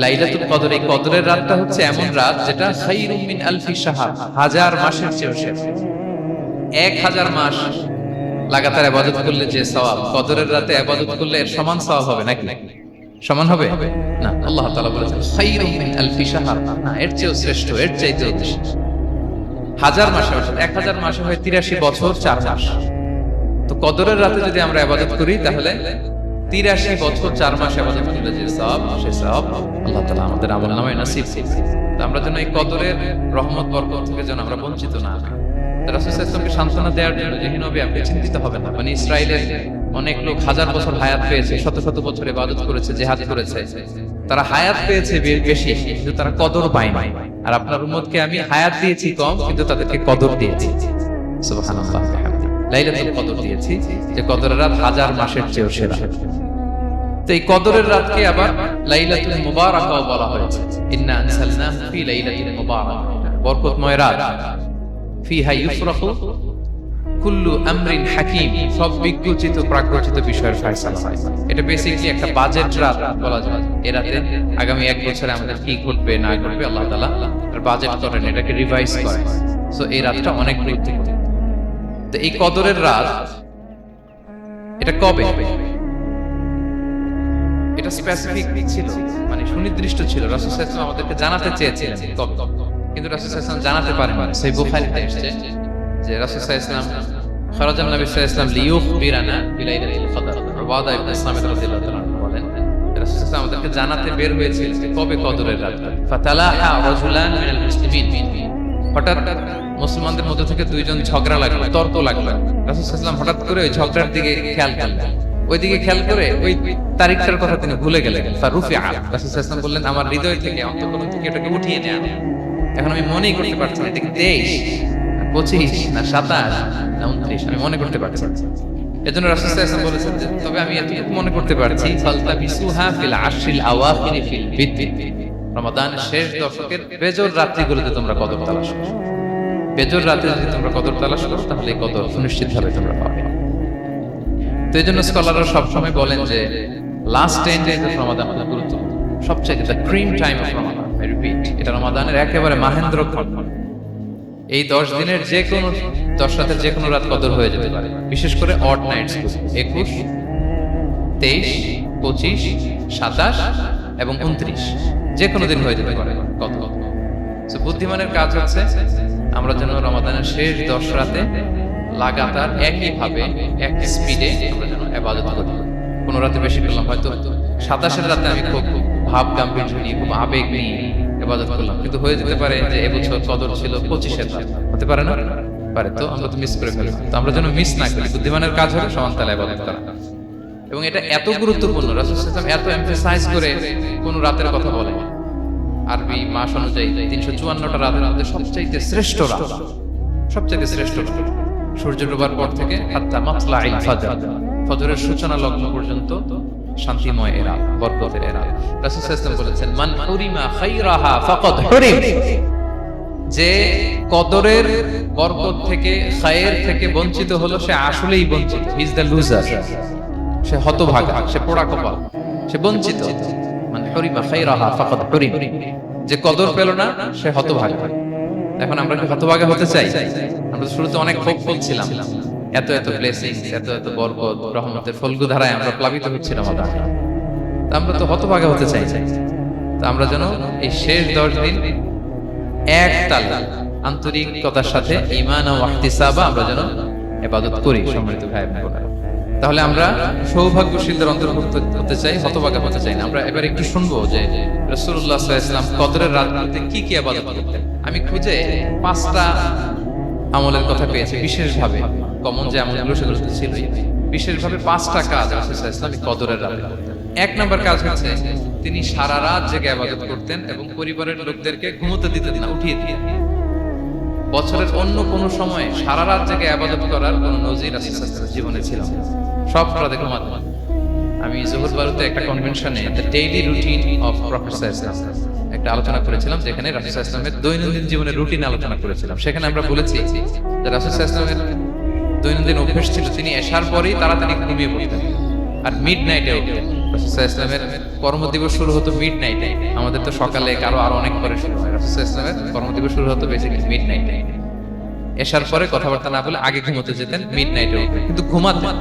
লাইলাতুল কদর, এই কদরের রাতটা হচ্ছে এমন রাত যেটা খায়রুম মিন আলফি শাহর, হাজার মাসের চেয়েও শ্রেষ্ঠ। 1000 মাস লাগাতার ইবাদত করলে যে সওয়াব, কদরের রাতে ইবাদত করলে এর সমান সওয়াব হবে নাকি? সমান হবে না। আল্লাহ তাআলা বলেছেন খায়রুম মিন আলফি শাহর, না, এর চেয়েও শ্রেষ্ঠ, এর চাইতেও বেশি। 1000 মাসে, অর্থাৎ 1000 মাসে হয় 83 বছর 4 মাস। তো কদরের রাতে যদি আমরা ইবাদত করি তাহলে 83 বছর 4 মাস ইবাদত করলে যে সওয়াব, সেই সওয়াব আল্লাহ তাআলা আমাদের আমলনামায় নসিব করবেন। তো আমরা যেন এই কদরের রহমত বরকত থেকে যেন আমরা বঞ্চিত না হই। রাসূল সাল্লাল্লাহু আলাইহি ওয়াসাল্লামকে সান্ত্বনা দেওয়ার জন্য যে নবী, আপনি চিন্তিত হবেন না। মানে ইসরায়েলের অনেক লোক হাজার বছর হায়াত পেয়েছে, শত শত বছর ইবাদত করেছে, জিহাদ করেছে, তারা হায়াত পেয়েছে বেশি, কিন্তু তারা কদর পায় নাই। আর আপনার উম্মতকে আমি হায়াত দিয়েছি কম, কিন্তু তাদেরকে কদর দিয়েছি। সুবহানাল্লাহ, লাইলাতুল কদর দিয়েছি, যে কদরের রাত 1000 মাসের চেয়েও সেরা। তো এই কদরের রাতকে আবার লাইলাতুল মুবারাকাও বলা হয়েছে। ইন্না আনসালনাহু ফি লাইলাতিল মুবারাকা, বরকতময় রাত। ফিহা ইউফরাকু কুল্লু আমরিন হাকিম, সব বিজ্ঞচিত প্রাজ্ঞচিত বিষয়ের ফয়সালা হয়। এটা বেসিক্যালি একটা বাজেট রাত বলা যায়। এই রাতে আগামী 1 বছরে আমাদের কি ঘটবে না ঘটবে আল্লাহ তাআলা তার বাজেট করেন, এটাকে রিভাইজ করেন। সো এই রাতটা অনেক গুরুত্বপূর্ণ। তো এই কদরের রাত, এটা কবে? এটা স্পেসিফিক ছিল, মানে সুনির্দিষ্ট ছিল। রাসূল সাল্লাল্লাহু আলাইহি ওয়াসাল্লাম আমাদেরকে জানাতে চেয়েছিলেন কবে, কিন্তু রাসূল সাল্লাল্লাহু আলাইহি ওয়াসাল্লাম জানাতে পারেননি। সহিহ বুখারীতে এসেছে যে রাসূল সাল্লাল্লাহু আলাইহি ওয়াসাল্লাম খরাজান নবী সাল্লাল্লাহু আলাইহি ওয়াসাল্লাম লিয়ুখবিরানা বিলাইলাতিল কদর। উবাদা ইবনে সামিত রাদিয়াল্লাহু তাআলা বলেন, রাসূল সাল্লাল্লাহু আলাইহি ওয়াসাল্লাম আমাদেরকে জানাতে বের হয়েছিলেন যে কবে কদরের রাত। ফাতালাহা রাজুলান মিনাল মুসলিমিন, হঠাৎ মুসলমানদের মধ্যে থেকে দুইজন ঝগড়া লাগলো, তর্ক লাগলো। রাসূল সাল্লাল্লাহু আলাইহি ওয়াসাল্লাম হঠাৎ করে ওই ঝগড়ার দিকে খেয়াল করলেন, ওইদিকে খেয়াল করে ওই তারিখটার কথা তিনি ভুলে গেলেন। ফারুফিআ, রাসূল সাল্লাল্লাহু আলাইহি ওয়াসাল্লাম বললেন, আমার হৃদয় থেকে, অন্তঃকরণ থেকে এটাকে উঠিয়ে নেন। এখন আমি মনেই করতে পারছি না, এটা কি 23 25 না 27 না 29, আমি মনে করতে পারছি না। এজন্য রাসূল সাল্লাল্লাহু আলাইহি ওয়াসাল্লাম বলেছেন যে তবে আমি এতটুকু মনে করতে পারছি, ফালতাবিসুহা ফিল আশরিল আওয়াখির ফিল বিদ, রমাদানের শেষ দশকের বেজর রাত্রিগুলোতে তোমরা কদর তালাশ করো। বেজর রাতে যদি তোমরা কদর তালাশ করো তাহলে এই কদর সুনিশ্চিতভাবে তোমরা পাবে। তো এইজন্য স্কলাররা সবসময় বলেন যে লাস্ট 10 ডেজ অফ রমাদান খুব গুরুত্বপূর্ণ, সবচেয়ে the cream time of Ramadan. I repeat, এটা রমাদানের একেবারে মাহেন্দ্রক্ষণ। এই 10 দিনের যে কোনো 10 রাতের যে কোনো রাত কদর হয়ে যেতে পারে, বিশেষ করে অড নাইটস, 21, 23, 25, 27 এবং 29, যে কোনো দিন হয়ে যেতে পারে কদর। সো বুদ্ধিমানের কাজ হচ্ছে আমরা যেন রমাদানের শেষ 10 রাতে লাগাতার একইভাবে এক স্পিডে আমরা যেন ইবাদত করি। কোন রাতে বেশি করলাম, হয়তো 27 রাতে আমি খুব ভাব গাম্ভীর্য নিয়ে, খুব আবেগ নিয়ে ইবাদত করলাম, কিন্তু হয়ে যেতে পারে যে এবছর কদর ছিল 25 রাত, হতে পারে না? পারে। তো আমরা তো মিস করে ফেললাম। তো আমরা যেন মিস না করি। বুদ্ধিমানের কাজ হলো সমান তালে ইবাদত করা, এবং এটা এত গুরুত্বপূর্ণ। রাসূল সাল্লাল্লাহু আলাইহি ওয়াসাল্লাম এত এমফাসাইজ করে কোন রাতের কথা বলেন। আরবি মাস অনুযায়ী 354টা রাতের মধ্যে সবচেয়ে শ্রেষ্ঠ রাত, সবচেয়ে শ্রেষ্ঠ রাত সূর্য ডোবার পর থেকে হাত্তা মাতলাইল ফাজর, ফজরের সূচনা লগ্ন পর্যন্ত শান্তিময় এরা, বরকতের এরা। রাসূল সাল্লাল্লাহু আলাইহি ওয়াসাল্লাম বলেছেন, মান হুরিমা খায়রাহা ফাকাদ হুরিম, যে কদরের বরকত থেকে, খায়ের থেকে বঞ্চিত হলো, সে আসলেই বঞ্চিত। হি ইজ দ্য লুজার, সে হতভাগা, সে পোড়া কপাল, সে বঞ্চিত। মান হুরিমা খায়রাহা ফাকাদ হুরিম, যে কদর পেল না সে হতভাগা। এখন আমরা কি হতভাগা হতে চাই? আমরা শুরুতে অনেক হোপ বলছিলাম, এত এত ব্লেসিংস, এত এত বরকত, রহমতের ফলগুধারায় আমরা প্লাবিত হচ্ছি রমাদান। তো আমরা তো হতভাগা হতে চাই। তো আমরা যেন এই শেষ 10 দিন এক তালে আন্তরিকতার সাথে ঈমান ও ইহতিসাবা আমরা যেন ইবাদত করি। সম্মানিত ভাই বোনেরা, তাহলে আমরা সৌভাগ্যশীলদের অন্তর্ভুক্ত হতে চাই, হতভাগা হতে চাই না। আমরা এবার একটু শুনবো যে রাসূলুল্লাহ সাল্লাল্লাহু আলাইহি ওয়াসাল্লাম কদরের রাতগুলোতে কি কি ইবাদত করতেন। আমি খুঁজে 5টা আমলের কথা পেয়েছি বিশেষভাবে, কমন যে আমলগুলো সেগুলো ছিল, বিশেষভাবে 5টা কাজ রাসূল সাল্লাল্লাহু আলাইহি ওয়াসাল্লাম কদরের রাতে করতেন। 1 নম্বর কাজ হচ্ছে তিনি সারা রাত জেগে ইবাদত করতেন এবং পরিবারের লোকদেরকে ঘুমোতে দিতেন না, উঠিয়ে দিতেন। বছরের অন্য কোন সময়ে সারা রাত জেগে ইবাদত করার কোন নজির রাসূল সাল্লাল্লাহু আলাইহি ওয়াসাল্লামের জীবনে ছিল না। সব রাতে ঘুমাতেন। আমি জোহর বারুতে একটা কনভেনশনে the daily routine of prophet সাল্লাল্লাহু আলাইহি ওয়াসাল্লাম একটা আলোচনা করেছিলাম, যেখানে রাসূল সাল্লাল্লাহু আলাইহি ওয়াসাল্লামের দৈনন্দিন জীবনের রুটিন আলোচনা করেছিলাম। সেখানে আমরা বলেছি যে রাসূল সাল্লাল্লাহু আলাইহি ওয়াসাল্লামের দৈনন্দিন অভ্যাস ছিল তিনি এশার পরেই তাড়াতাড়ি ঘুমিয়ে পড়তেন আর মিডনাইটে উঠতেন। রাসূল সাল্লাল্লাহু আলাইহি ওয়াসাল্লামের কর্মদিবস শুরু হতো মিডনাইটে। আমাদের তো সকালে আরো অনেক পরে শুরু হয়। রাসূল সাল্লাল্লাহু আলাইহি ওয়াসাল্লামের কর্মদিবস শুরু হতো বেসিক্যালি মিডনাইটে। এশার পরে কথাবার্তা না বলে আগে ঘুমোতে যেতেন, মিডনাইটে উঠতেন, কিন্তু ঘুমাতেন।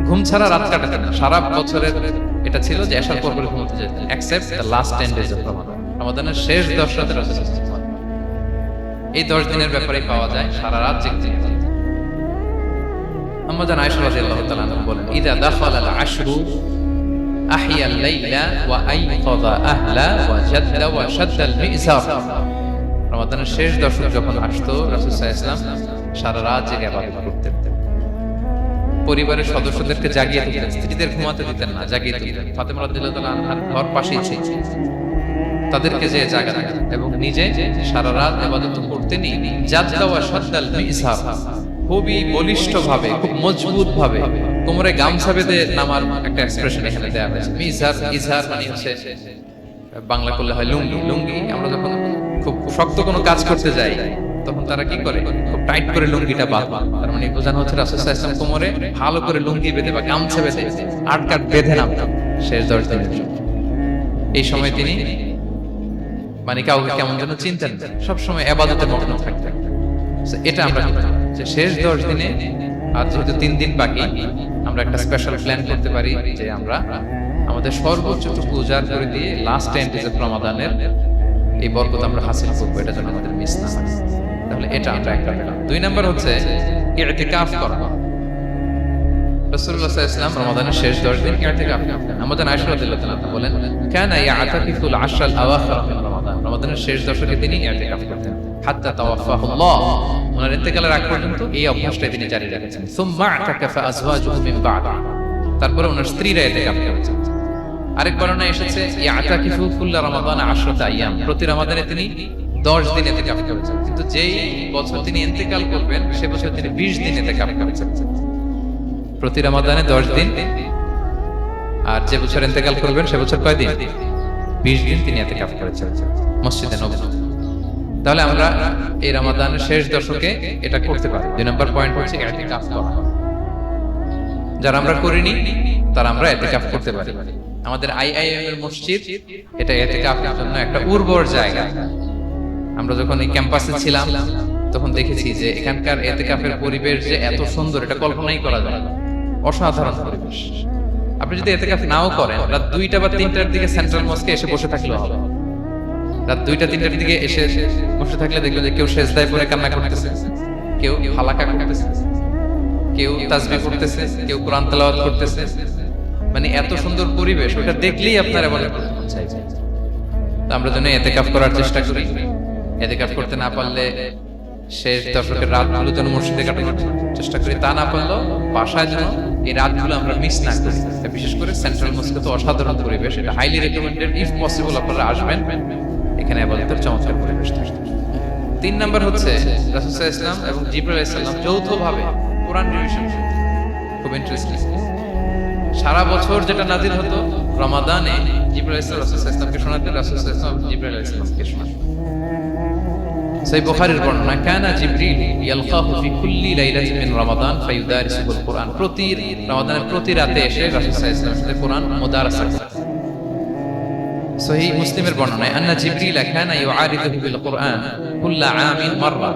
ঘুম ছাড়া রাত কাটাতেন না। সারা বছরের এটা ছিল যে এশার পর পরে ঘুমোতে যেতেন, except the last 10 days of Ramadan. রমাদানের শেষ 10 রাতে রাসূল সাল্লাল্লাহু আলাইহি ওয়াসাল্লাম এই 10 দিনের ব্যাপারে পাওয়া যায় সারা রাত জেগে থাকতেন। আম্মা জান আয়েশা রাদিয়াল্লাহু তাআলা আনহা বলেন, ইদা দাখালা আল আশরু আহিয়া আল লাইলা ওয়া আইকাযা আহলা ওয়া জাদ্দা ওয়া শাদ্দা আল মি'জার। রমাদানের শেষ দশক যখন আসতো, রাসূল সাল্লাল্লাহু আলাইহি ওয়াসাল্লাম সারা রাত জেগে ইবাদত করতেন। পরিবারের সদস্যদেরকে জাগিয়ে তুলতেন, স্ত্রীদের ঘুমাতে দিতেন না, জাগিয়ে তুলতেন। ফাতেমা রাদিয়াল্লাহু তাআলা আনহার ঘর পাশেই ছিল, তাদেরকে যে জাগাতেন এবং নিজে সারা রাত ইবাদত করতেনই। জাদ্দা ওয়া শাদ্দা আল মি'জার, খুবই বলিষ্ঠ ভাবে, খুব মজবুত ভাবে কোমরে গামছা বেঁধে নামার একটা এক্সপ্রেশন এখানে দেয়া হয়েছে। মিজার, ইজহার মানে হচ্ছে বাংলা করলে হয় লুঙ্গি। লুঙ্গি আমরা যখন খুব শক্ত কোনো কাজ করতে যাই তখন তারা কি করে, খুব টাইট করে লুঙ্গিটা বাঁধে। তার মানে বোঝানো হচ্ছে রাসূল সাল্লাল্লাহু আলাইহি ওয়াসাল্লাম কোমরে ভালো করে লুঙ্গি বেঁধে বা গামছা বেঁধে আটকাট বেঁধে নামতেন শেষ 10 দিনের জন্য। এই সময় তিনি মানে কাউকে কেমন যেন চিনতেন, সবসময় ইবাদতে মগ্ন থাকতেন। এটা আমরা যে শেষ 10 দিনে, আর যেহেতু 3 দিন বাকি, আমরা একটা স্পেশাল প্ল্যান করতে পারি যে আমরা আমাদের সর্বোচ্চটুকু উজাড় করে দিয়ে লাস্ট 10 days অফ রমাদানের এই বরকত আমরা হাসিল করবো, এটা যেন আমাদের মিস না হয়। তাহলে এটা আমরা একটা পেলাম। 2 নাম্বার হচ্ছে ইতিকাফ করা। রাসূলুল্লাহ সাল্লাল্লাহু আলাইহি ওয়াসাল্লাম রমাদানের শেষ 10 দিন ইতিকাফ করতেন। আমাদের আয়েশা রাদিয়াল্লাহু তাআলা বলেন, কানা ইয়াতাকিফুল আশরাল আওয়াখির মিন রমাদান। রমাদানের শেষ দশকে তিনি ইতিকাফ করতেন হাত্তা তাওয়াফাহুল্লাহ, ওনার ইন্তেকালের আগ পর্যন্ত এই অভ্যাসটা তিনি জারি রেখেছেন। সুম্মা আতাকাফা আজওয়াজুহু মিন বা'দ, তারপরে ওনার স্ত্রীরা ইতিকাফ করেছেন। আরেক বর্ণনায় এসেছে ইয়াতাকিফু কুল্লা রমাদান 10 আইয়াম, প্রতি রমাদানে তিনি 10 দিন ইতিকাফ করেছেন। কিন্তু যেই বছর তিনি ইন্তেকাল করবেন সে বছর তিনি 20 দিন ইতিকাফ করেছেন। প্রতি রমাদানে 10 দিন, আর যে বছর ইন্তেকাল করবেন সে বছর কয় দিন? 20 দিন তিনি ইতিকাফ করেছেন মসজিদে নববী। তাহলে আমরা এই রমাদানের শেষ দশকে এটা করতে পারি। 2 নম্বর পয়েন্ট হচ্ছে ইতিকাফ করা। যারা আমরা করিনি তারা আমরা ইতিকাফ করতে পারি। আমাদের আইআইএম এর মসজিদ এটা ইতিকাফের জন্য একটা উর্বর জায়গা। আমরা যখন এই ক্যাম্পাসে ছিলাম তখন দেখেছি যে এখানকার ইতিকাফের পরিবেশ যে এত সুন্দর, এটা কল্পনাই করা যায় না। অসাধারণ পরিবেশ। আপনি যদি ইতিকাফ নাও করেন, রাত 2টা বা 3টার দিকে সেন্ট্রাল মস্কে এসে বসে থাকলেও হবে। রাত 2টা 3টার দিকে এসে বসে থাকলে দেখবেন যে কেউ সেজদায় পড়ে কান্না করতেছে, কেউ হালাকা করতেছে, কেউ তাসবিহ করতেছে, কেউ কোরআন তেলাওয়াত করতেছে। মানে এত সুন্দর পরিবেশ, ওটা দেখলেই আপনার ইবাদত করতে মন চাইবে। তো আমরা যেন ইতিকাফ করার চেষ্টা করি। ইতিকাফ করতে না পারলে শেষ দশকের রাতগুলো যেন মসজিদে কাটানোর চেষ্টা করি, তা না পারলেও বাসায় যেন এই রাতগুলো আমরা মিস না করি। বিশেষ করে সেন্ট্রাল মস্কে তো অসাধারণ পরিবেশ, এটা হাইলি রেকমেন্ডেড। ইফ পসিবল আপনারা আসবেন, এখানে ইবাদতের চমৎকার পরিবেশ থাকে। 3 নাম্বার হচ্ছে রাসূল সাল্লাল্লাহু আলাইহি ওয়াসাল্লাম এবং জিবরাইল আলাইহিস সালাম যৌথভাবে কোরআন রিভিশন করতেন। খুব ইন্টারেস্টিং। সারা বছর যেটা নাজিল হতো, রমাদানে জিবরাইল আলাইহিস সালাম রাসূল সাল্লাল্লাহু আলাইহি ওয়াসাল্লামকে শোনাতেন, রাসূল সাল্লাল্লাহু আলাইহি ওয়াসাল্লাম জিবরাইল আলাইহিস সালামকে শোনাতেন। সহিহ বুখারীর বর্ণনা, কানা জিবরিল ইয়ালকাহু ফি কুল্লি লাইলাতিন মিন রমাদান ফায়ুদারিসুল কুরআন। প্রতি রমাদানের প্রতি রাতে এসে রাসূল সাল্লাল্লাহু আলাইহি ওয়াসাল্লামের সাথে কোরআন মুদারাসা করতেন। সহিহ মুসলিমের বর্ণনায়, আন্না জিবরিল কানা ইউআরিদুহু বিল কুরআন কুল্লা আমিন মাররা।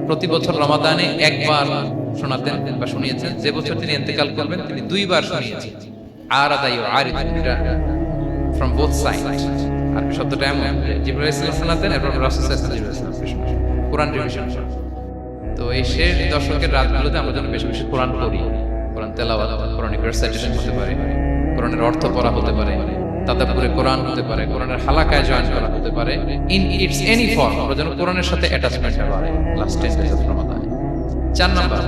প্রতি বছর রমাদানে একবার শোনাতেন বা শুনিয়েছেন। যে বছর তিনি ইন্তেকাল করবেন তিনি 2 বার শুনিয়েছেন। আরাদা ইউআরিদু, এটা ফ্রম বোথ সাইড। আর শব্দটা এমন, জিবরাইল আলাইহিস সালাম শোনাতেন, এরপর রাসূল সাল্লাল্লাহু আলাইহি ওয়াসাল্লামকে শোনাতেন কোরআন রিভিশন। তো এই শেষ দশকের রাতগুলোতে আমরা যেন বেশি বেশি কোরআন পড়ি, কোরআন তেলাওয়াত, কোরআনিক রিসাইটেশন হতে পারে, কোরআনের অর্থ পড়া হতে পারে, তাদাব্বুরে কোরআন হতে পারে, কোরআনের হালাকায় জয়েন করা হতে পারে। ইন ইটস এনি ফর্ম আমরা যেন কোরআনের সাথে অ্যাটাচমেন্ট বাড়ে last 10 days of Ramadan. 4 number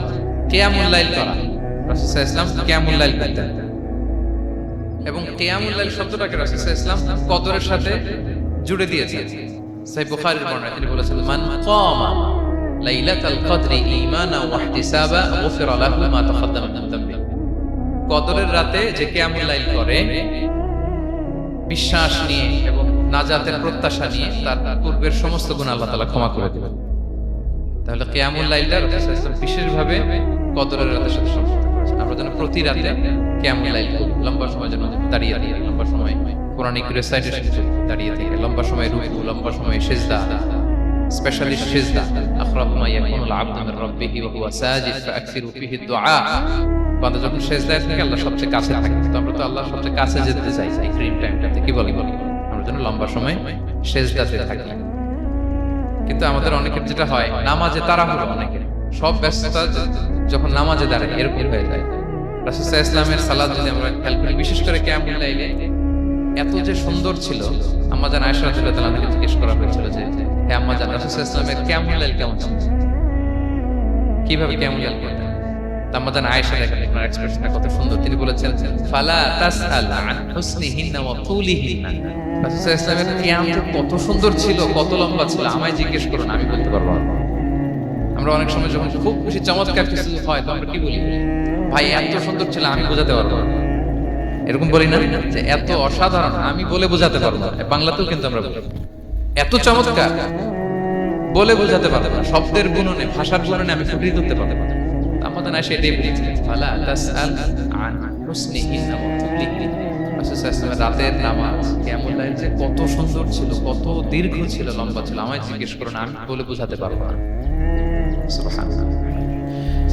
কিয়ামুল লাইল করা। রাসূল সাল্লাল্লাহু আলাইহি ওয়াসাল্লাম কিয়ামুল লাইল করতেন, এবং কিয়ামুল লাইল শব্দটাকে রাসূল সাল্লাল্লাহু আলাইহি ওয়াসাল্লাম কদরের সাথে জুড়ে দিয়েছেন। সহিহ বুখারীর বর্ণনায় তিনি বলেছেন, মান কামা লাইলাতাল কদরি ঈমানা ওয়া ইহতিসাবা গুফিরা লাহু মা তাকাদ্দামা মিন যামবি। কদরের রাতে যে কিয়ামুল লাইল করে বিশ্বাস নিয়ে এবং নাজাতের প্রত্যাশা নিয়ে, তার পূর্বের সমস্ত গুনাহ আল্লাহ তাআলা ক্ষমা করে দিবেন। তাহলে কিয়ামুল লাইলটা রাসূল সাল্লাল্লাহু আলাইহি ওয়াসাল্লাম বিশেষভাবে কদরের রাতের সাথে সম্পর্ক করেছেন। আমরা যেন প্রতি রাতে কিয়ামুল লাইল করি, লম্বা সময় যেন দাঁড়িয়ে থাকি, লম্বা সময় কোরআনিক রিসাইটেশন করি, দাঁড়িয়ে থেকে লম্বা সময় রুকু, লম্বা সময় সিজদা, স্পেশালি সিজদা। আখরাবু মা ইয়াকুনুল আবদু মির রাব্বিহি ওয়া হুয়া সাজিদ ফাআকসিরু ফিহি দুআ। বান্দা যখন সিজদায় থাকে আল্লাহ সবচেয়ে কাছে থাকে, তো আমরা তো আল্লাহর সবচেয়ে কাছে যেতে চাই এই ফ্রি টাইমটাতে, কি বলি আমরা যেন লম্বা সময় সিজদাতে থাকি। কিন্তু আমাদের অনেকের যেটা হয়, নামাজে তাড়াহুড়ো, অনেকের সব ব্যস্ততা যখন নামাজে দাঁড়ায় এরকম হয়ে যায়। রাসূল সাল্লাল্লাহু আলাইহি ওয়াসাল্লামের সালাত যদি আমরা খেয়াল করি, বিশেষ করে কিয়ামুল লাইলে এত যে সুন্দর ছিল, আম্মাজান আয়েশা রাদিয়াল্লাহু তাআলা থেকে জিজ্ঞেস করা হয়েছিল যে হে আম্মাজান, রাসূল সাল্লাল্লাহু আলাইহি ওয়াসাল্লামের কিয়ামুল লাইল কেমন ছিল, কিভাবে কিয়ামুল লাইল করতেন? আম্মাজান আয়েশা দেখেন আপনার এক্সপ্রেশনটা কত সুন্দর। তিনি বলেছেন ফালা তাসআল আন হুসনিহিন্না ওয়া তুলিহিন্না। রাসূল সাল্লাল্লাহু আলাইহি ওয়াসাল্লামের কিয়াম যে কত সুন্দর ছিল, কত লম্বা ছিল, আমায় জিজ্ঞেস করুন, আমি বলতে পারবো না। আমরা অনেক সময় যখন খুব বেশি চমৎকার কিছু হয় তো আমরা কি বলি, ভাই এত সুন্দর ছিল আমি বোঝাতে পারবো না, এরকম বলি না যে এত অসাধারণ আমি বলে বোঝাতে পারবো না। বাংলাতেও কিন্তু আমরা বলি এত চমৎকার, বলে বোঝাতে পারবো না, শব্দের গুণনে, ভাষার গুণনে আমি ফুটিয়ে তুলতে পারবো না। আমাদের আয়েশা এটাই বলেছিলেন ফালা তাসআল আন হুসনিহিন্না ওয়া তুলিহিন্না। রাসূল সাল্লাল্লাহু আলাইহি ওয়াসাল্লাম রাতের নামাজ কিয়ামুল লাইল যে কত সুন্দর ছিল, কত দীর্ঘ ছিল, লম্বা ছিল, আমায় জিজ্ঞেস করুন, আমি বলে বোঝাতে পারবো না। সুবহানাল্লাহ।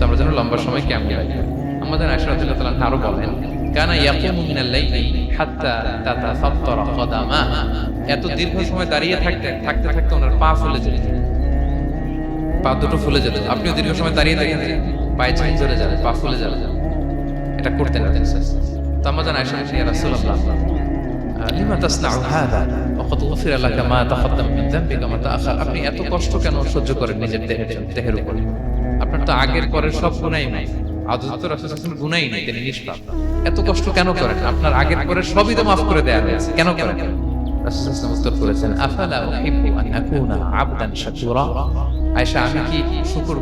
আমরা যেন লম্বা সময় কিয়ামুল লাইল করি। আমাদের আয়েশা রাদিয়াল্লাহু তাআলা আরো বলেন কানা ইয়াকুমু মিনাল লাইলি হাত্তা তাতাফাত্তারা কদামা। এত দীর্ঘ সময় দাঁড়িয়ে থাকতে থাকতে থাকতে ওনার পা ফুলে যেত, পা দুটো ফুলে যেত। আপনিও দীর্ঘ সময় দাঁড়িয়ে থাকেন, পায়ে ছিন ধরে যাবে, পা ফুলে যাবে, এটা করতেন না। তো আমাদের আয়েশা বলেন ইয়া রাসূলুল্লাহ লিমা তাসনাউ হাযা ওয়া ক্বাদ গফিরা লাকা মা তাকাদ্দাম মিন যামবিকা মা তাআখার। আপনি এত কষ্ট কেন সহ্য করেন নিজের দেহের উপর? আপনার তো আগের পরের সব গুনাহ নাই, আদত তো রাসূল সাল্লাল্লাহু আলাইহি ওয়াসাল্লাম গুনাহই নাই, তিনি নিষ্পাপ। এত কষ্ট কেন করেন? আপনার আগের পরের সবই তো মাফ করে দেয়া হয়েছে, কেন করেন? রাসূল সাল্লাল্লাহু আলাইহি ওয়াসাল্লাম উত্তর করেছেন আফালা উহিব্বু আন আকুনা আবদান শাকুরা। আয়েশা, আমি কি শুকর